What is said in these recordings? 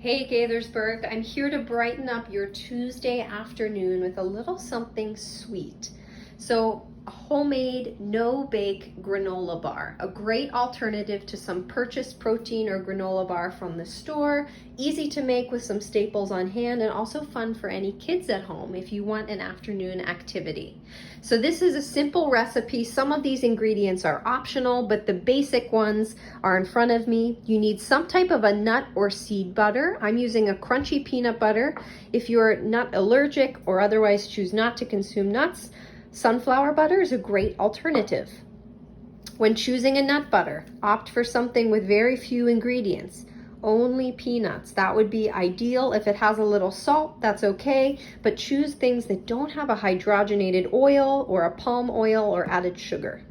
Hey Gaithersburg, I'm here to brighten up your Tuesday afternoon with a little something sweet. So a homemade no-bake granola bar, a great alternative to some purchased protein or granola bar from the store, easy to make with some staples on hand, and also fun for any kids at home if you want an afternoon activity. So this is a simple recipe. Some of these ingredients are optional, but the basic ones are in front of me. You need some type of a nut or seed butter. I'm using a crunchy peanut butter. If you're nut allergic or otherwise choose not to consume nuts, sunflower butter is a great alternative. When choosing a nut butter, opt for something with very few ingredients. Only peanuts. That would be ideal. If it has a little salt, that's okay, but choose things that don't have a hydrogenated oil or a palm oil or added sugar.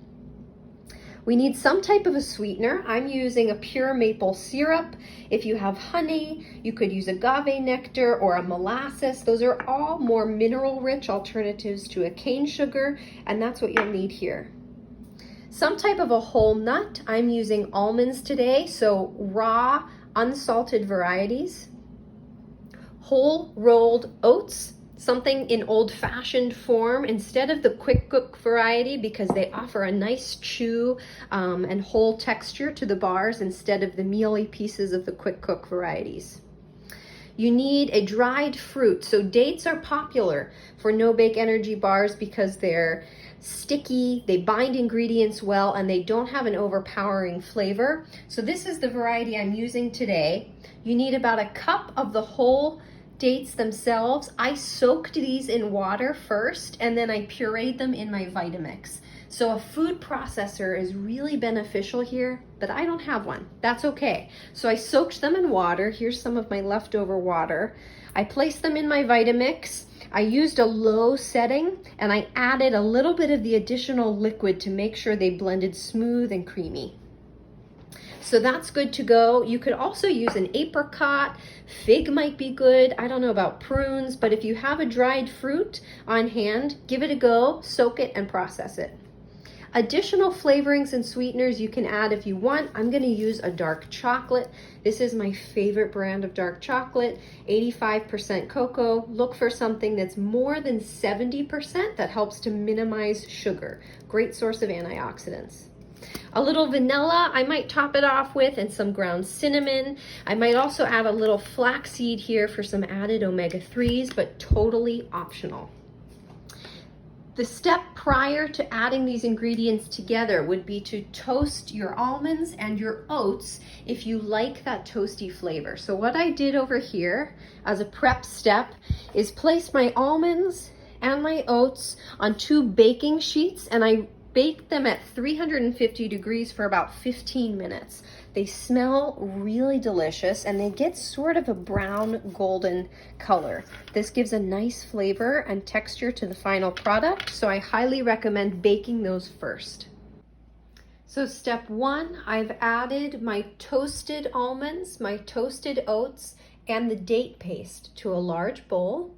We need some type of a sweetener. I'm using a pure maple syrup. If you have honey, you could use agave nectar or a molasses. Those are all more mineral-rich alternatives to a cane sugar, and that's what you'll need here. Some type of a whole nut. I'm using almonds today, so raw, unsalted varieties. Whole rolled oats, something in old-fashioned form instead of the quick cook variety because they offer a nice chew and whole texture to the bars instead of the mealy pieces of the quick cook varieties. You need a dried fruit. So dates are popular for no-bake energy bars because they're sticky, they bind ingredients well, and they don't have an overpowering flavor. So this is the variety I'm using today. You need about a cup of the whole dates themselves. I soaked these in water first and then I pureed them in my Vitamix. So a food processor is really beneficial here, but I don't have one. That's okay. So I soaked them in water. Here's some of my leftover water. I placed them in my Vitamix. I used a low setting and I added a little bit of the additional liquid to make sure they blended smooth and creamy. So that's good to go. You could also use an apricot. Fig might be good. I don't know about prunes, but if you have a dried fruit on hand, give it a go, soak it and process it. Additional flavorings and sweeteners you can add if you want. I'm going to use a dark chocolate. This is my favorite brand of dark chocolate, 85% cocoa. Look for something that's more than 70% that helps to minimize sugar. Great source of antioxidants. A little vanilla I might top it off with, and some ground cinnamon. I might also add a little flaxseed here for some added omega-3s, but totally optional. The step prior to adding these ingredients together would be to toast your almonds and your oats if you like that toasty flavor. So what I did over here as a prep step is place my almonds and my oats on 2 baking sheets, and I baked them at 350 degrees for about 15 minutes. They smell really delicious and they get sort of a brown golden color. This gives a nice flavor and texture to the final product, so I highly recommend baking those first. So step 1, I've added my toasted almonds, my toasted oats, and the date paste to a large bowl.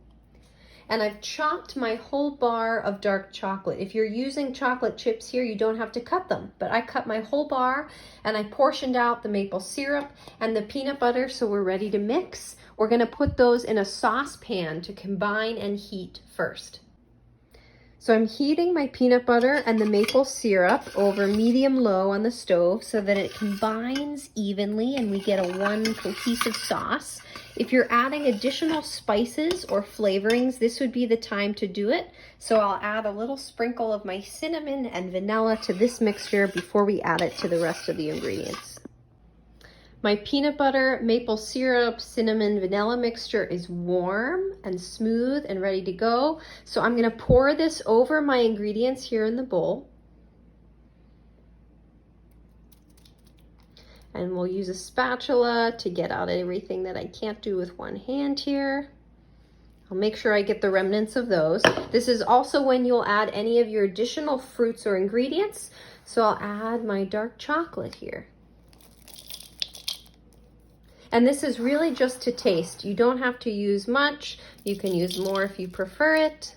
And I've chopped my whole bar of dark chocolate. If you're using chocolate chips here, you don't have to cut them, but I cut my whole bar and I portioned out the maple syrup and the peanut butter, so we're ready to mix. We're gonna put those in a saucepan to combine and heat first. So I'm heating my peanut butter and the maple syrup over medium-low on the stove so that it combines evenly and we get a one cohesive sauce. If you're adding additional spices or flavorings, this would be the time to do it. So I'll add a little sprinkle of my cinnamon and vanilla to this mixture before we add it to the rest of the ingredients. My peanut butter, maple syrup, cinnamon, vanilla mixture is warm and smooth and ready to go. So I'm going to pour this over my ingredients here in the bowl. And we'll use a spatula to get out everything that I can't do with one hand here. I'll make sure I get the remnants of those. This is also when you'll add any of your additional fruits or ingredients. So I'll add my dark chocolate here. And this is really just to taste. You don't have to use much. You can use more if you prefer it.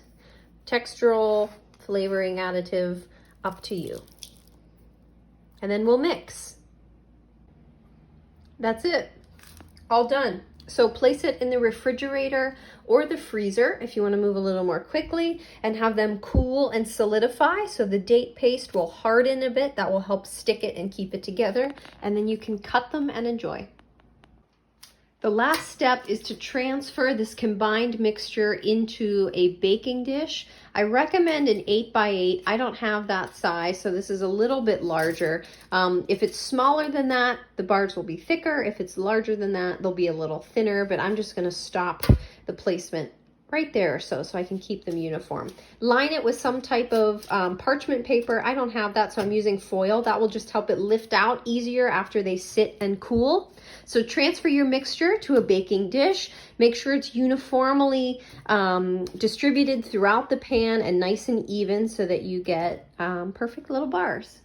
Textural, flavoring additive, up to you. And then we'll mix. That's it. All done. So place it in the refrigerator or the freezer if you want to move a little more quickly, and have them cool and solidify so the date paste will harden a bit. That will help stick it and keep it together, and then you can cut them and enjoy. The last step is to transfer this combined mixture into a baking dish. I recommend an 8x8. I don't have that size, so this is a little bit larger. If it's smaller than that, the bars will be thicker. If it's larger than that, they'll be a little thinner, but I'm just gonna stop the placement right there or so I can keep them uniform. Line it with some type of parchment paper. I don't have that, so I'm using foil. That will just help it lift out easier after they sit and cool. So transfer your mixture to a baking dish. Make sure it's uniformly distributed throughout the pan and nice and even so that you get perfect little bars.